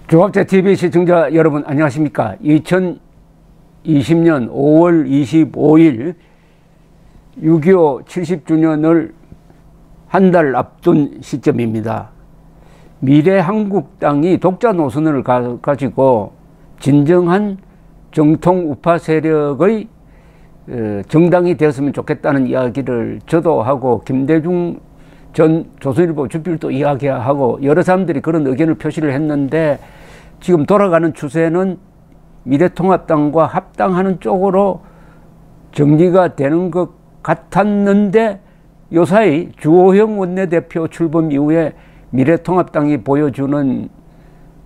조갑제 TV 시청자 여러분 안녕하십니까. 2020년 5월 25일 6.25 70주년을 한 달 앞둔 시점입니다. 미래한국당이 독자 노선을 가지고 진정한 정통 우파 세력의 정당이 되었으면 좋겠다는 이야기를 저도 하고 김대중 전 조선일보 주필도 이야기하고 여러 사람들이 그런 의견을 표시를 했는데, 지금 돌아가는 추세는 미래통합당과 합당하는 쪽으로 정리가 되는 것 같았는데, 요사이 주호영 원내대표 출범 이후에 미래통합당이 보여주는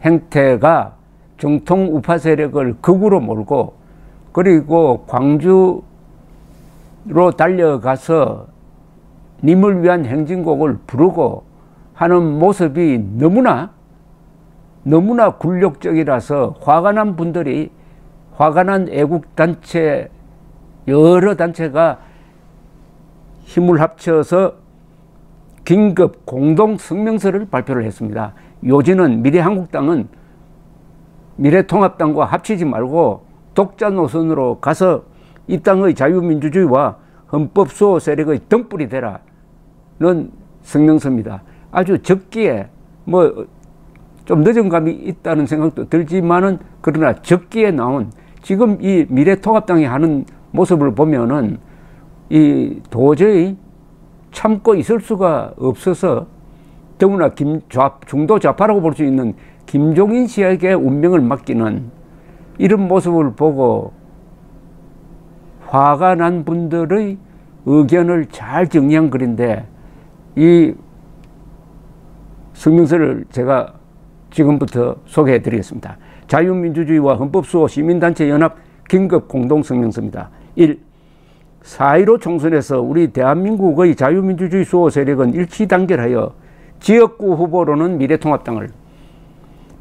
행태가 정통 우파 세력을 극으로 몰고, 그리고 광주로 달려가서 님을 위한 행진곡을 부르고 하는 모습이 너무나 굴욕적이라서 화가 난 분들이, 화가 난 애국단체 여러 단체가 힘을 합쳐서 긴급 공동 성명서를 발표를 했습니다. 요지는 미래한국당은 미래통합당과 합치지 말고 독자 노선으로 가서 이 땅의 자유민주주의와 헌법수호 세력의 등불이 되라는 성명서입니다. 아주 적기에 좀 늦은 감이 있다는 생각도 들지만은, 그러나 적기에 나온 지금 이 미래통합당이 하는 모습을 보면은 도저히 참고 있을 수가 없어서, 더구나 중도 좌파라고 볼 수 있는 김종인 씨에게 운명을 맡기는 이런 모습을 보고 화가 난 분들의 의견을 잘 정리한 글인데, 이 성명서를 제가 지금부터 소개해 드리겠습니다. 자유민주주의와 헌법수호 시민단체 연합 긴급 공동성명서입니다. 1. 4.15 총선에서 우리 대한민국의 자유민주주의 수호 세력은 일치단결하여 지역구 후보로는 미래통합당을,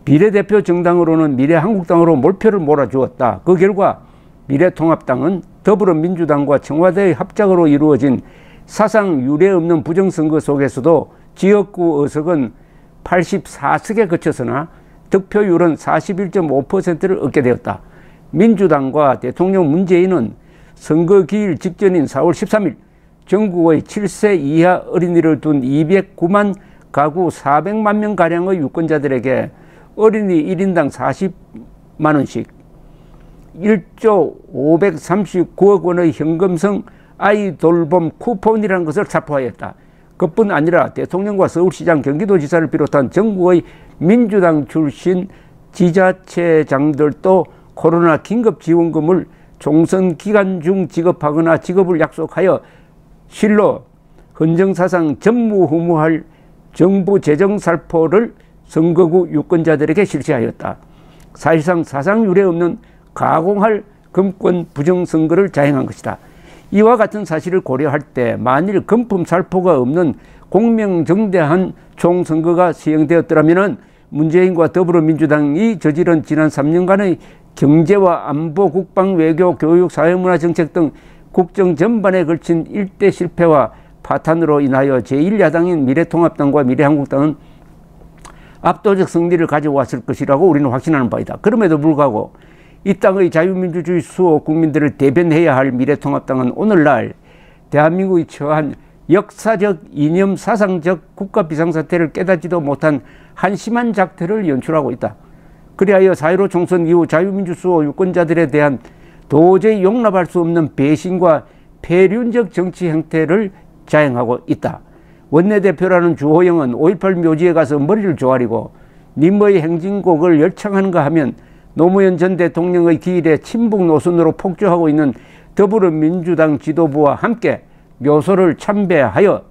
비례대표 정당으로는 미래한국당으로 몰표를 몰아주었다. 그 결과 미래통합당은 더불어민주당과 청와대의 합작으로 이루어진 사상 유례없는 부정선거 속에서도 지역구 의석은 84석에 그쳤으나 득표율은 41.5%를 얻게 되었다. 민주당과 대통령 문재인은 선거 기일 직전인 4월 13일 전국의 7세 이하 어린이를 둔 209만 가구 400만 명가량의 유권자들에게 어린이 1인당 40만 원씩 1조 539억 원의 현금성 아이 돌봄 쿠폰이라는 것을 살포하였다. 그뿐 아니라 대통령과 서울시장, 경기도지사를 비롯한 전국의 민주당 출신 지자체장들도 코로나 긴급지원금을 총선 기간 중 지급하거나 지급을 약속하여 실로 헌정사상 전무후무할 정부 재정 살포를 선거구 유권자들에게 실시하였다. 사실상 사상 유례 없는 가공할 금권 부정선거를 자행한 것이다. 이와 같은 사실을 고려할 때 만일 금품 살포가 없는 공명정대한 총선거가 시행되었더라면 문재인과 더불어민주당이 저지른 지난 3년간의 경제와 안보, 국방, 외교, 교육, 사회문화 정책 등 국정 전반에 걸친 일대 실패와 파탄으로 인하여 제1야당인 미래통합당과 미래한국당은 압도적 승리를 가져왔을 것이라고 우리는 확신하는 바이다. 그럼에도 불구하고 이 땅의 자유민주주의 수호 국민들을 대변해야 할 미래통합당은 오늘날 대한민국이 처한 역사적, 이념, 사상적 국가 비상사태를 깨닫지도 못한 한심한 작태를 연출하고 있다. 그리하여 4.15 총선 이후 자유민주수호 유권자들에 대한 도저히 용납할 수 없는 배신과 폐륜적 정치 행태를 자행하고 있다. 원내대표라는 주호영은 5.18 묘지에 가서 머리를 조아리고 님의 행진곡을 열창하는가 하면 노무현 전 대통령의 기일에 친북 노선으로 폭주하고 있는 더불어민주당 지도부와 함께 묘소를 참배하여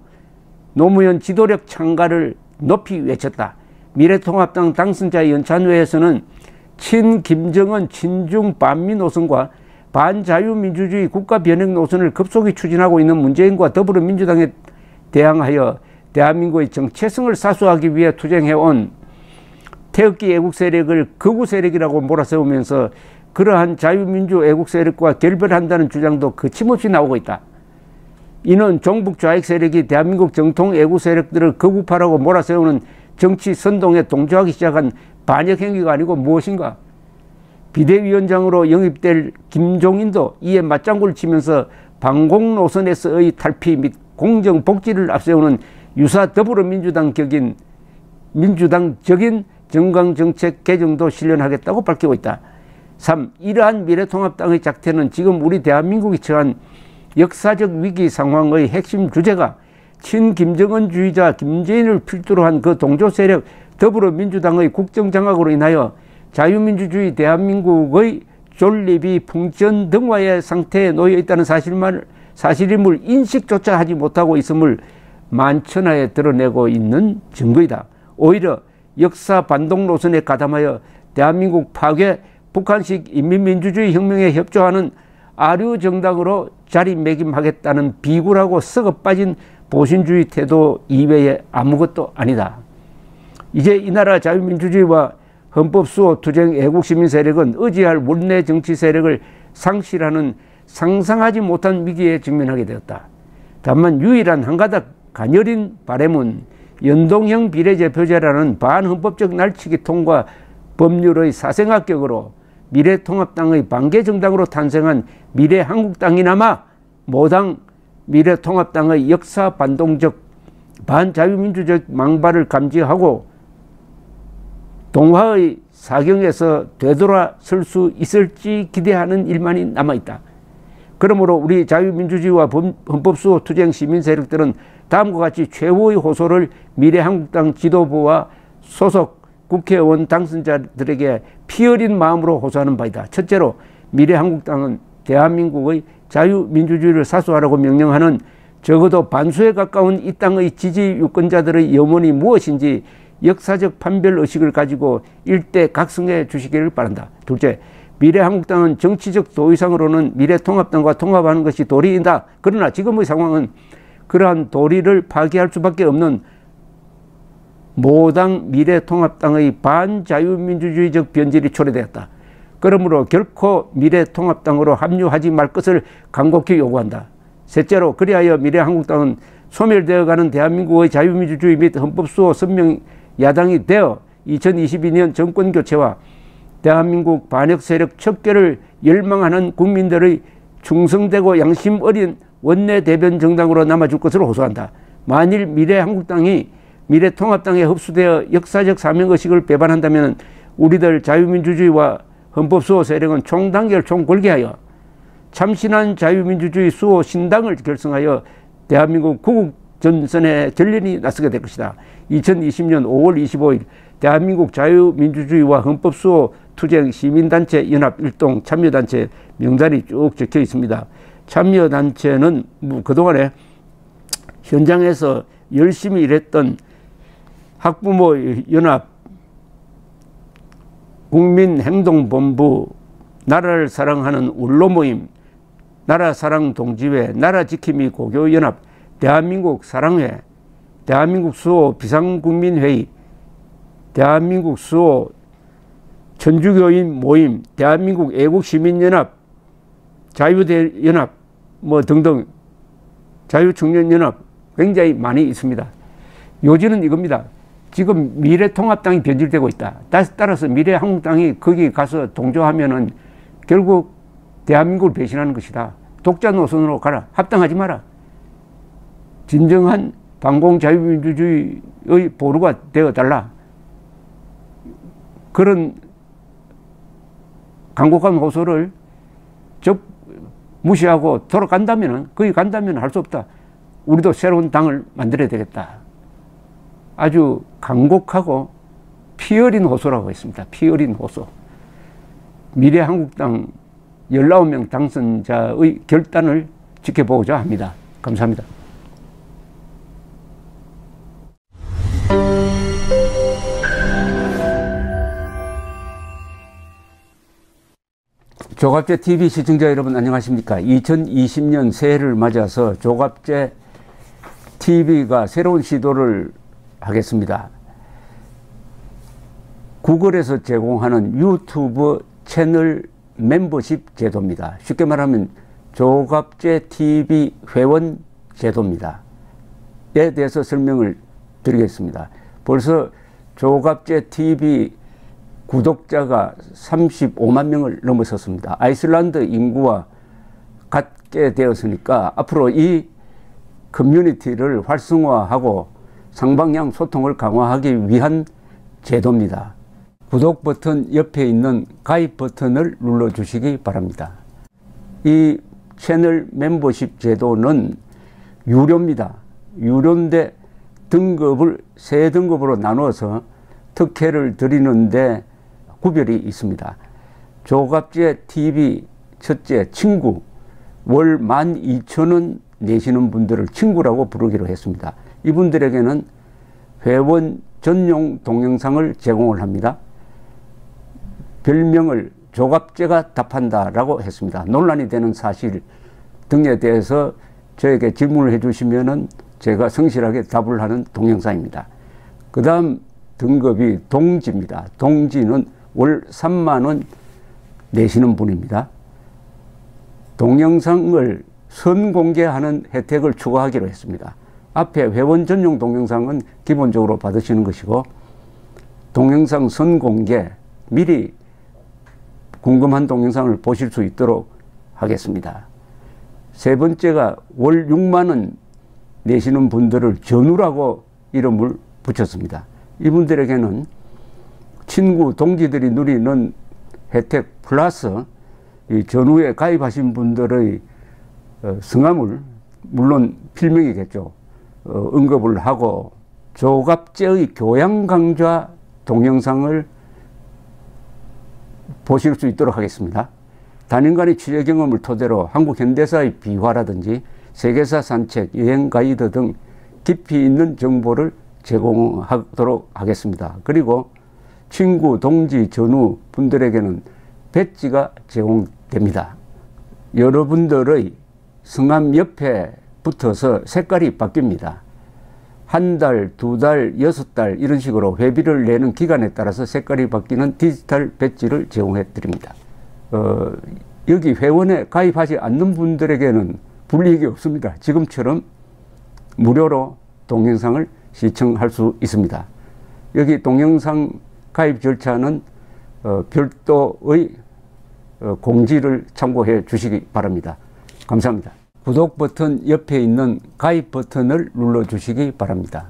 노무현 지도력 창가를 높이 외쳤다. 미래통합당 당선자 연찬회에서는 친김정은 친중 반미 노선과 반자유민주주의 국가 변혁 노선을 급속히 추진하고 있는 문재인과 더불어민주당에 대항하여 대한민국의 정체성을 사수하기 위해 투쟁해온 태극기 애국 세력을 극우 세력이라고 몰아세우면서 그러한 자유민주 애국 세력과 결별한다는 주장도 거침없이 나오고 있다. 이는 종북 좌익 세력이 대한민국 정통 애국 세력들을 극우파라고 몰아세우는 정치 선동에 동조하기 시작한 반역 행위가 아니고 무엇인가? 비대위원장으로 영입될 김종인도 이에 맞장구를 치면서 방공 노선에서의 탈피 및 공정 복지를 앞세우는 유사 더불어민주당적인 정강정책 개정도 실현하겠다고 밝히고 있다. 3. 이러한 미래통합당의 작태는 지금 우리 대한민국이 처한 역사적 위기 상황의 핵심 주제가 친김정은주의자 김재인을 필두로 한 그 동조 세력 더불어민주당의 국정장악으로 인하여 자유민주주의 대한민국의 존립이 풍전등화의 상태에 놓여 있다는 사실임을 인식조차 하지 못하고 있음을 만천하에 드러내고 있는 증거이다. 오히려 역사 반동 노선에 가담하여 대한민국 파괴, 북한식 인민민주주의 혁명에 협조하는 아류 정당으로 자리매김하겠다는 비굴하고 썩어 빠진 보신주의 태도 이외에 아무것도 아니다. 이제 이 나라 자유민주주의와 헌법수호 투쟁 애국시민 세력은 의지할 원내 정치 세력을 상실하는 상상하지 못한 위기에 직면하게 되었다. 다만 유일한 한 가닥 가녀린 바람은 연동형 비례대표제라는 반헌법적 날치기 통과 법률의 사생합격으로 미래통합당의 반개정당으로 탄생한 미래한국당이나마 모당 미래통합당의 역사 반동적 반자유민주적 망발을 감지하고 동화의 사경에서 되돌아설 수 있을지 기대하는 일만이 남아있다. 그러므로 우리 자유민주주의와 헌법수호 투쟁 시민 세력들은 다음과 같이 최후의 호소를 미래한국당 지도부와 소속 국회의원 당선자들에게 피어린 마음으로 호소하는 바이다. 첫째로 미래한국당은 대한민국의 자유민주주의를 사수하라고 명령하는 적어도 반수에 가까운 이 땅의 지지 유권자들의 염원이 무엇인지 역사적 판별의식을 가지고 일대 각성해 주시기를 바란다. 둘째, 미래한국당은 정치적 도의상으로는 미래통합당과 통합하는 것이 도리이다. 그러나 지금의 상황은 그러한 도리를 파기할 수밖에 없는 모당 미래통합당의 반자유민주주의적 변질이 초래되었다. 그러므로 결코 미래통합당으로 합류하지 말 것을 간곡히 요구한다. 셋째로, 그리하여 미래한국당은 소멸되어가는 대한민국의 자유민주주의 및 헌법수호 선명 야당이 되어 2022년 정권교체와 대한민국 반역 세력 척결을 열망하는 국민들의 충성되고 양심 어린 원내 대변 정당으로 남아줄 것으로 호소한다. 만일 미래한국당이 미래통합당에 흡수되어 역사적 사명의식을 배반한다면 우리들 자유민주주의와 헌법수호 세력은 총단결 총궐개하여 참신한 자유민주주의 수호 신당을 결성하여 대한민국 구국전선에 결연히 나서게 될 것이다. 2020년 5월 25일 대한민국 자유민주주의와 헌법수호 투쟁 시민단체 연합 일동 참여단체 명단이 쭉 적혀 있습니다. 참여단체는 그동안에 현장에서 열심히 일했던 학부모 연합, 국민행동본부, 나라를 사랑하는 울로모임, 나라사랑동지회, 나라지킴이 고교연합, 대한민국 사랑회, 대한민국 수호 비상국민회의, 대한민국 수호 천주교인 모임, 대한민국 애국시민연합, 자유대연합 등등 자유청년연합 굉장히 많이 있습니다. 요지는 이겁니다. 지금 미래통합당이 변질되고 있다. 따라서 미래한국당이 거기 가서 동조하면은 결국 대한민국을 배신하는 것이다. 독자 노선으로 가라. 합당하지 마라. 진정한 반공자유민주주의의 보루가 되어달라. 그런 간곡한 호소를 무시하고 돌아간다면, 거기 간다면 할 수 없다. 우리도 새로운 당을 만들어야 되겠다. 아주 간곡하고 피 어린 호소라고 했습니다. 피 어린 호소. 미래한국당 19명 당선자의 결단을 지켜보고자 합니다. 감사합니다. 조갑제 TV 시청자 여러분 안녕하십니까? 2020년 새해를 맞아서 조갑제 TV가 새로운 시도를 하겠습니다. 구글에서 제공하는 유튜브 채널 멤버십 제도입니다. 쉽게 말하면 조갑제 TV 회원 제도입니다. 에 대해서 설명을 드리겠습니다. 벌써 조갑제 TV 구독자가 35만 명을 넘어섰습니다. 아이슬란드 인구와 같게 되었으니까 앞으로 이 커뮤니티를 활성화하고 상방향 소통을 강화하기 위한 제도입니다. 구독 버튼 옆에 있는 가입 버튼을 눌러주시기 바랍니다. 이 채널 멤버십 제도는 유료입니다. 유료인데 등급을 세 등급으로 나누어서 특혜를 드리는데 구별이 있습니다. 조갑제 TV 첫째 친구, 월 12,000원 내시는 분들을 친구라고 부르기로 했습니다. 이분들에게는 회원 전용 동영상을 제공을 합니다. 별명을 조갑제가 답한다라고 했습니다. 논란이 되는 사실 등에 대해서 저에게 질문을 해주시면은 제가 성실하게 답을 하는 동영상입니다. 그 다음 등급이 동지입니다. 동지는 월 3만 원 내시는 분입니다. 동영상을 선공개하는 혜택을 추가하기로 했습니다. 앞에 회원 전용 동영상은 기본적으로 받으시는 것이고, 동영상 선공개, 미리 궁금한 동영상을 보실 수 있도록 하겠습니다. 세 번째가 월 6만 원 내시는 분들을 전우라고 이름을 붙였습니다. 이분들에게는 친구, 동지들이 누리는 혜택 플러스 이 전우에 가입하신 분들의 성함을, 물론 필명이겠죠, 언급을 하고 조갑제의 교양 강좌 동영상을 보실 수 있도록 하겠습니다. 단연간의 취재 경험을 토대로 한국 현대사의 비화라든지 세계사 산책, 여행 가이드 등 깊이 있는 정보를 제공하도록 하겠습니다. 그리고 친구, 동지, 전우 분들에게는 배지가 제공됩니다. 여러분들의 성함 옆에 붙어서 색깔이 바뀝니다. 한 달, 두 달, 6달 이런 식으로 회비를 내는 기간에 따라서 색깔이 바뀌는 디지털 배지를 제공해 드립니다. 여기 회원에 가입하지 않는 분들에게는 불이익이 없습니다. 지금처럼 무료로 동영상을 시청할 수 있습니다. 여기 동영상 가입 절차는 별도의 공지를 참고해 주시기 바랍니다. 감사합니다. 구독 버튼 옆에 있는 가입 버튼을 눌러 주시기 바랍니다.